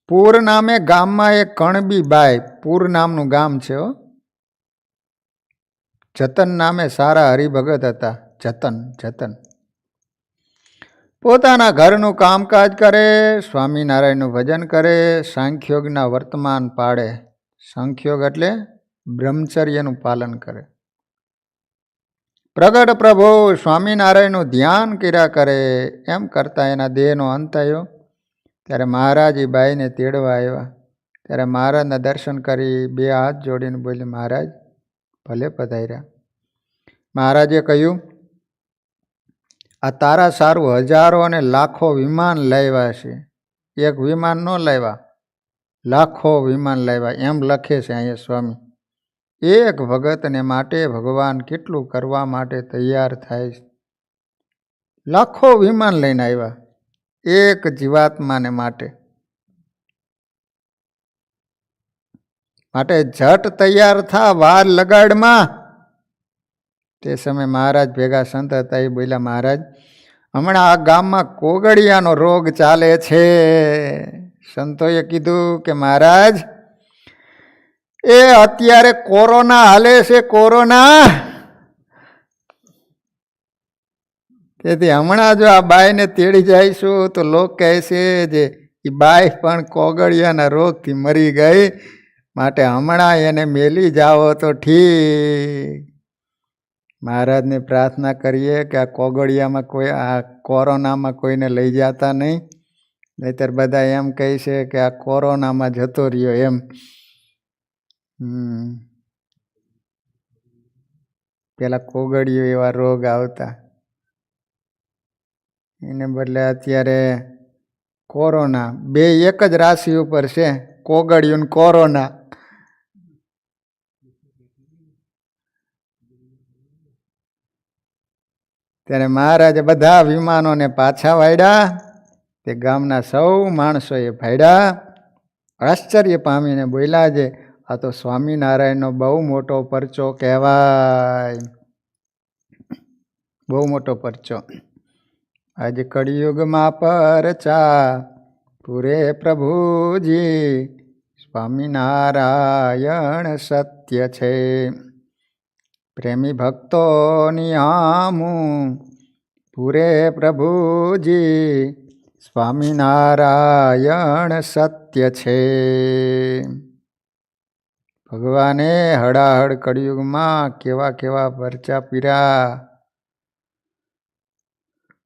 C: પૂર નામે ગામમાં એક કણબી બાઈ, પૂર નામનું ગામ છે હો. જતન નામે સારા હરિભગત હતા. જતન પોતાના ઘરનું કામકાજ કરે, સ્વામિનારાયણનું ભજન કરે, સાંખ્યોગના વર્તમાન પાડે. સાંખ્યોગ એટલે બ્રહ્મચર્યનું પાલન કરે. પ્રગટ પ્રભુ સ્વામિનારાયણનું ધ્યાન કર્યા કરે. એમ કરતાં એના દેહનો અંત આવ્યો. ત્યારે મહારાજ એ બાઈને તેડવા આવ્યા. ત્યારે મહારાજના દર્શન કરી બે હાથ જોડીને બોલી, મહારાજ ભલે પધાર્યા. મહારાજે કહ્યું, આ તારા સારું હજારો અને લાખો વિમાન લાવ્યા છે. એક વિમાન ન લાવ્યા, લાખો વિમાન લાવ્યા એમ લખે છે અહીંયા સ્વામી. એક ભગતને માટે ભગવાન કેટલું કરવા માટે તૈયાર થાય છે. લાખો વિમાન લઈને આવ્યા એક જીવાત્માને માટે. માટે ઝટ તૈયાર થા, વાર લગાડમાં. તે સમયે મહારાજ ભેગા સંત હતા. એ બોલ્યા, મહારાજ હમણાં આ ગામમાં કોગળિયાનો રોગ ચાલે છે. સંતોએ કીધું કે મહારાજ એ અત્યારે કોરોના હાલે છે, કોરોના. તેથી હમણાં જો આ બાઈને તેડી જઈશું તો લોક કહે છે જે એ બાઈ પણ કોગળિયાના રોગથી મરી ગઈ, માટે હમણાં એને મેલી જાઓ તો ઠીક. મહારાજને પ્રાર્થના કરીએ કે આ કોગળિયામાં કોઈ આ કોરોનામાં કોઈને લઈ જતા નહીં, નહીતર બધા એમ કહે છે કે આ કોરોનામાં જતો રહ્યો એમ. પેલા કોગળીઓ એવા રોગ આવતા, એને બદલે અત્યારે કોરોના. બે એક જ રાશિ ઉપર છે, કોગળિયું ને કોરોના. ત્યારે મહારાજે બધા વિમાનોને પાછા વાળ્યા. તે ગામના સૌ માણસોએ ભાડ્યા. આશ્ચર્ય પામીને બોલ્યા છે, આ તો સ્વામિનારાયણનો બહુ મોટો પરચો કહેવાય, બહુ મોટો પરચો. આજે કળિયુગમાં પરચા પૂરે પ્રભુજી, સ્વામિનારાયણ સત્ય છે. પ્રેમી ભક્તોની આમું પૂરે પ્રભુજી, સ્વામિનારાયણ સત્ય છે. ભગવાને હડાહડ કળિયુગમાં કેવા કેવા પરચા પીરા.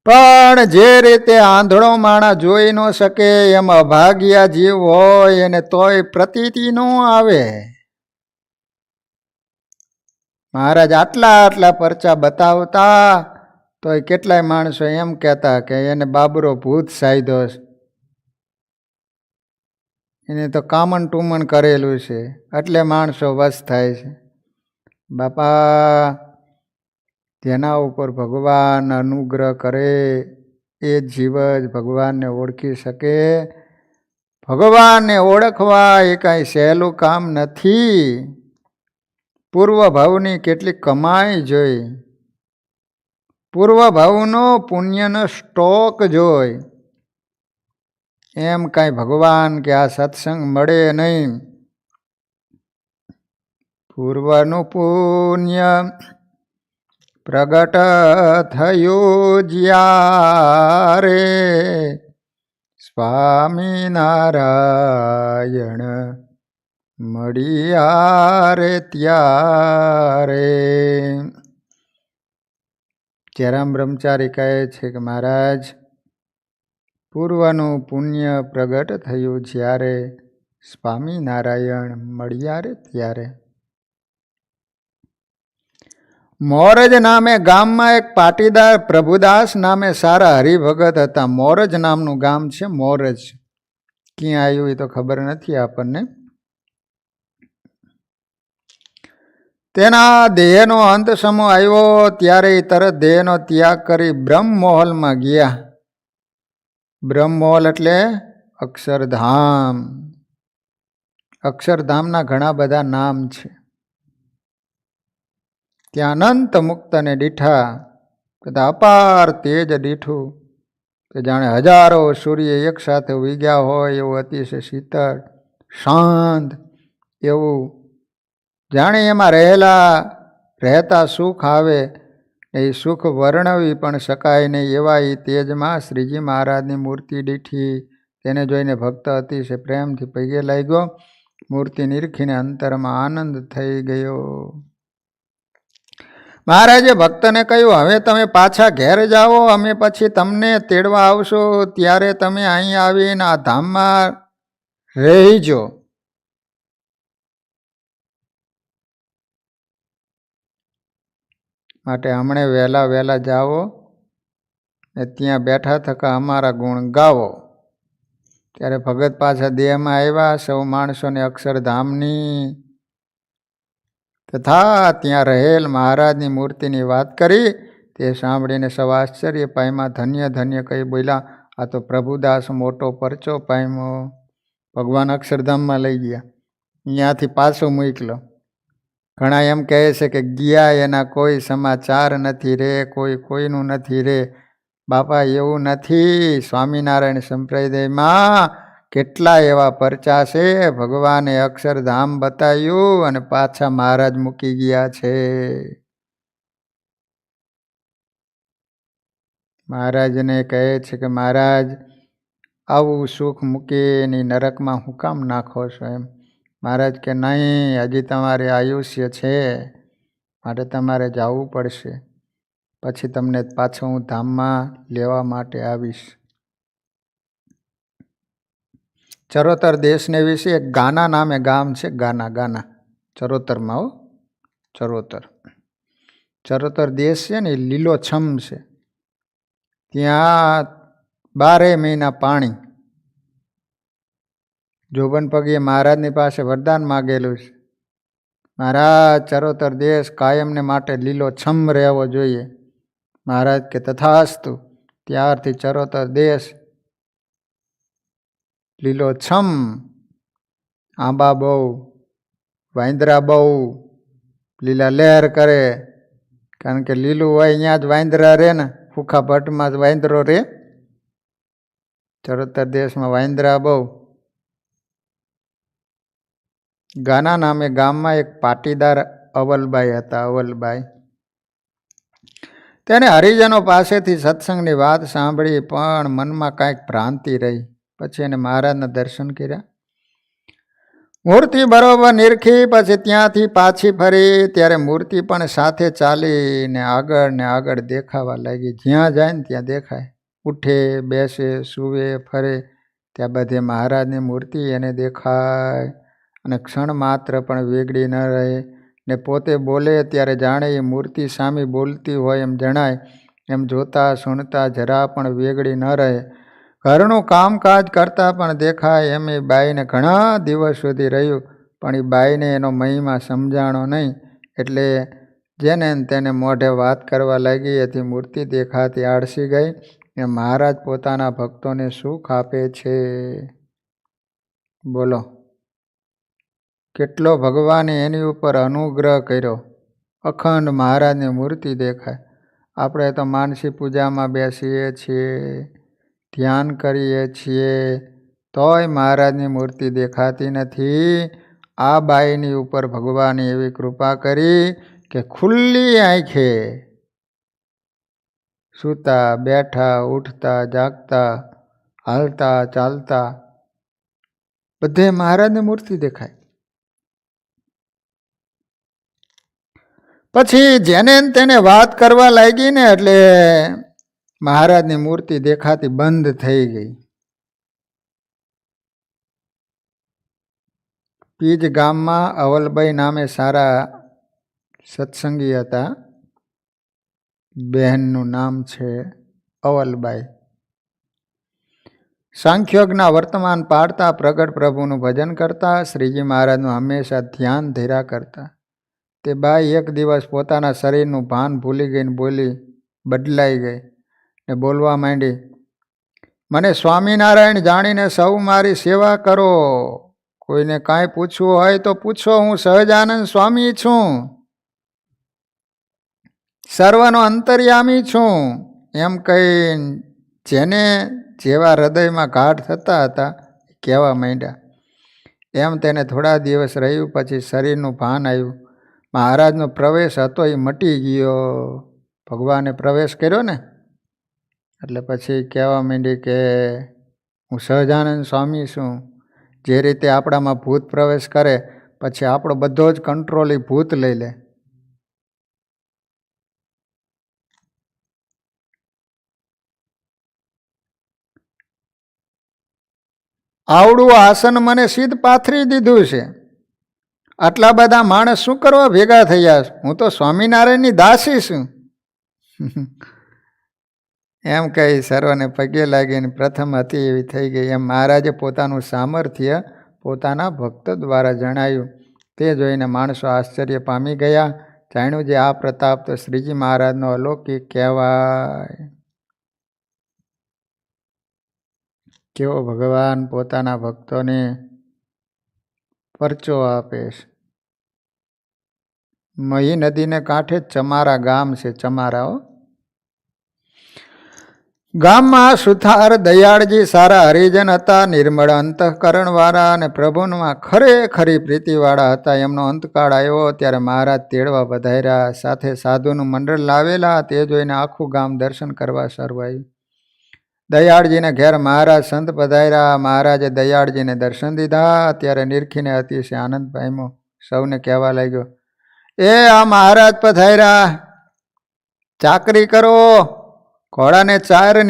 C: પણ જે રીતે આંધળો માણા જોઈ ન શકે એમ અભાગ્યા જીવ હોય એને તોય પ્રતીતિ ન આવે. મહારાજ આટલા આટલા પરચા બતાવતા તોય કેટલાય માણસો એમ કહેતા કે એને બાબરો ભૂત સાયદો, એને તો કામણ ટુમણ કરેલું છે, એટલે માણસો વશ થાય છે. બાપા, જેના ઉપર ભગવાન અનુગ્રહ કરે એ જીવ જ ભગવાનને ઓળખી શકે. ભગવાનને ઓળખવા એ કાંઈ સહેલું કામ નથી. પૂર્વ ભાવની કેટલી કમાઈ જોઈ, પૂર્વ ભાવનો પુણ્યનો સ્ટોક જોઈ. એમ કાંઈ ભગવાન કે આ સત્સંગ મળે નહીં. પૂર્વનું પુણ્ય પ્રગટ થયું જ્યારે, સ્વામિનારાયણ મળ્યા રે ત્યારે. જયરામ બ્રહ્મચારી કહે છે કે મહારાજ, પૂર્વનું પુણ્ય પ્રગટ થયું જ્યારે, સ્વામિનારાયણ મળ્યા રે ત્યારે. મોરજ નામે ગામમાં એક પાટીદાર પ્રભુદાસ નામે સારા હરિભગત હતા. મોરજ નામનું ગામ છે. મોરજ ક્યાં આવ્યું એ તો ખબર નથી આપણને. તેના દેહનો અંત સમો આવ્યો ત્યારે એ તરત દેહનો ત્યાગ કરી બ્રહ્મમહોલમાં ગયા. બ્રહ્મમહોલ એટલે અક્ષરધામ. અક્ષરધામના ઘણા બધા નામ છે. ત્યાં અનંત મુક્તને દીઠા, તથા અપાર તેજ દીઠું કે જાણે હજારો સૂર્ય એક સાથે ઉગ્યા હોય એવું અતિશય શીતળ શાંત એવું, જાણે એમાં રહેતા સુખ આવે એ સુખ વર્ણવી પણ શકાય નહીં એવા એ તેજમાં શ્રીજી મહારાજની મૂર્તિ દીઠી. તેને જોઈને ભક્ત અતિશય પ્રેમથી પગે લાગ્યો. મૂર્તિ નિરખીને અંતરમાં આનંદ થઈ ગયો. મહારાજે ભક્તને કહ્યું, હવે તમે પાછા ઘેર જાઓ, અમે પછી તમને તેડવા આવશો, ત્યારે તમે અહીં આવીને આ ધામમાં રહેજો. માટે હમણે વહેલા વહેલા જાઓ ને ત્યાં બેઠા થકા અમારા ગુણ ગાવો. ત્યારે ભગત પાછા દેહમાં આવ્યા. સૌ માણસોને અક્ષરધામની તથા ત્યાં રહેલ મહારાજની મૂર્તિની વાત કરી. તે સાંભળીને સૌ આશ્ચર્ય પામ્યા. ધન્ય ધન્ય કહી બોલ્યા, આ તો પ્રભુદાસ મોટો પરચો પામ્યો. ભગવાન અક્ષરધામમાં લઈ ગયા, અહીંયાથી પાછો મોકલો. ઘણા એમ કહે છે કે ગયા એના કોઈ સમાચાર નથી રે, કોઈનું નથી રે. બાપા એવું નથી. સ્વામિનારાયણ સંપ્રદાયમાં કેટલા એવા પરચા છે. ભગવાને અક્ષરધામ બતાવ્યું અને પાછા મહારાજ મૂકી ગયા છે. મહારાજને કહે છે કે મહારાજ, આવું સુખ મૂકીને નરકમાં હું કામ નાખો છો એમ. મહારાજ કે નહીં, હજી તમારે આયુષ્ય છે. માટે તમારે જવું પડશે. પછી તમને પાછો હું ધામમાં લેવા માટે આવીશ. ચરોતર દેશને વિશે એક ગાના નામે ગામ છે. ગાના ચરોતરમાં હો, ચરોતર દેશ છે ને એ લીલોછમ છે. ત્યાં 12 મહિના પાણી. જોબન પગીએ મહારાજની પાસે વરદાન માગેલું છે, મહારાજ ચરોતર દેશ કાયમને માટે લીલોછમ રહેવો જોઈએ. મહારાજ કે તથાસ્તુ. ત્યારથી ચરોતર દેશ લીલોછમ, આંબા બહુ, વાંદરા બહુ, લીલા લહેર કરે. કારણ કે લીલું હોય અહીંયા જ વાંદરા રહે ને, ફૂખા ભટ્ટમાં જ વાંદરો રહે. ચરોતર દેશમાં વાંદરા બહુ. ગાના નામે ગામમાં એક પાટીદાર અવલબાઈ હતા. અવલબાઈ તેને હરિજનો પાસેથી સત્સંગની વાત સાંભળી, પણ મનમાં કાંઈક ભ્રાંતિ રહી. પછી એને મહારાજના દર્શન કર્યા, મૂર્તિ બરોબર નિરખી. પછી ત્યાંથી પાછી ફરી, ત્યારે મૂર્તિ પણ સાથે ચાલીને આગળ દેખાવા લાગી. જ્યાં જાય ને ત્યાં દેખાય. ઉઠે, બેસે, સૂવે, ફરે, ત્યાં બધે મહારાજની મૂર્તિ એને દેખાય. અને ક્ષણ માત્ર પણ વેગળી ન રહે. ને પોતે બોલે ત્યારે જાણે એ મૂર્તિ સામે બોલતી હોય એમ જણાય. એમ જોતા સુણતા જરા પણ વેગળી ન રહે. ઘરનું કામકાજ કરતા પણ દેખાય. એમ એ બાઈને ઘણા દિવસ સુધી રહ્યું, પણ એ બાઈને એનો મહિમા સમજાણો નહીં. એટલે જેને તેને મોઢે વાત કરવા લાગી. એથી મૂર્તિ દેખાતી આળસી ગઈ. એ મહારાજ પોતાના ભક્તોને સુખ આપે છે. બોલો, કેટલો ભગવાને એની ઉપર અનુગ્રહ કર્યો. અખંડ મહારાજની મૂર્તિ દેખાય. આપણે તો માનસી પૂજામાં બેસીએ છીએ, ધ્યાન કરીએ છીએ, તોય મહારાજની મૂર્તિ દેખાતી નથી. આ બાઈની ઉપર ભગવાને એવી કૃપા કરી કે ખુલ્લી આંખે સૂતા, બેઠા, ઉઠતા, જાગતા, હાલતા, ચાલતા બધે મહારાજની મૂર્તિ દેખાય. પછી જેને તેને વાત કરવા લાગી ને, એટલે મહારાજની મૂર્તિ દેખાતી બંધ થઈ ગઈ. પીજ ગામમાં અવલબાઈ નામે સારા સત્સંગી હતા. બહેનનું નામ છે અવલબાઈ. સાંખ્યોગના વર્તમાન પાડતા, પ્રગટ પ્રભુનું ભજન કરતા, શ્રીજી મહારાજનું હંમેશા ધ્યાન ધીરા કરતા. તે બાઈ એક દિવસ પોતાના શરીરનું ભાન ભૂલી ગઈને બોલી, બદલાઈ ગઈ ને બોલવા માંડી, મને સ્વામિનારાયણ જાણીને સૌ મારી સેવા કરો. કોઈને કાંઈ પૂછવું હોય તો પૂછો, હું સહજાનંદ સ્વામી છું, સર્વનો અંતર્યામી છું. એમ કહી જેને જેવા હૃદયમાં ગાઢ થતા હતા કહેવા માંડ્યા. એમ તેને થોડા દિવસ રહ્યું. પછી શરીરનું ભાન આવ્યું. મહારાજનો પ્રવેશ હતો એ મટી ગયો. ભગવાને પ્રવેશ કર્યો ને, એટલે પછી કહેવા માંડી કે હું સહજાનંદ સ્વામી છું. જે રીતે આપણામાં ભૂત પ્રવેશ કરે, પછી આપણો બધો જ કંટ્રોલ એ ભૂત લઈ લે. આવડું આસન મને સીધ પાથરી દીધું છે. આટલા બધા માણસ શું કરવા ભેગા થયા? હું તો સ્વામિનારાયણની દાસી છું. એમ કહી સર્વને પગે લાગીને પ્રથમ હતી એવી થઈ ગઈ. એમ મહારાજે પોતાનું સામર્થ્ય પોતાના ભક્ત દ્વારા જણાયું. તે જોઈને માણસો આશ્ચર્ય પામી ગયા. જાણ્યું જે આ પ્રતાપ તો શ્રીજી મહારાજનો અલૌકિક કહેવાય. કેવો ભગવાન પોતાના ભક્તોને પરચો આપે છે. મહી નદીને કાંઠે ચમારા ગામ છે. ચમારાઓ ગામમાં સુથાર દયાળજી સારા હરિજન હતા. નિર્મળ અંતઃકરણ વાળા અને પ્રભુમાં ખરેખરી પ્રીતિવાળા હતા. એમનો અંતકાળ આવ્યો ત્યારે મહારાજ તેડવા વધાર્યા. સાથે સાધુનું મંડળ લાવેલા. તે જોઈને આખું ગામ દર્શન કરવા સરવાયું. દયાળજીને ઘેર મહારાજ સંત પધાર્યા. મહારાજે દયાળજીને દર્શન દીધા. ત્યારે નિરખીને અતિશય આનંદ પામ્યો. સૌને કહેવા લાગ્યો, એ આ મહારાજ પધાર્યા, ચાકરી કરો, ઘોડાને ચાર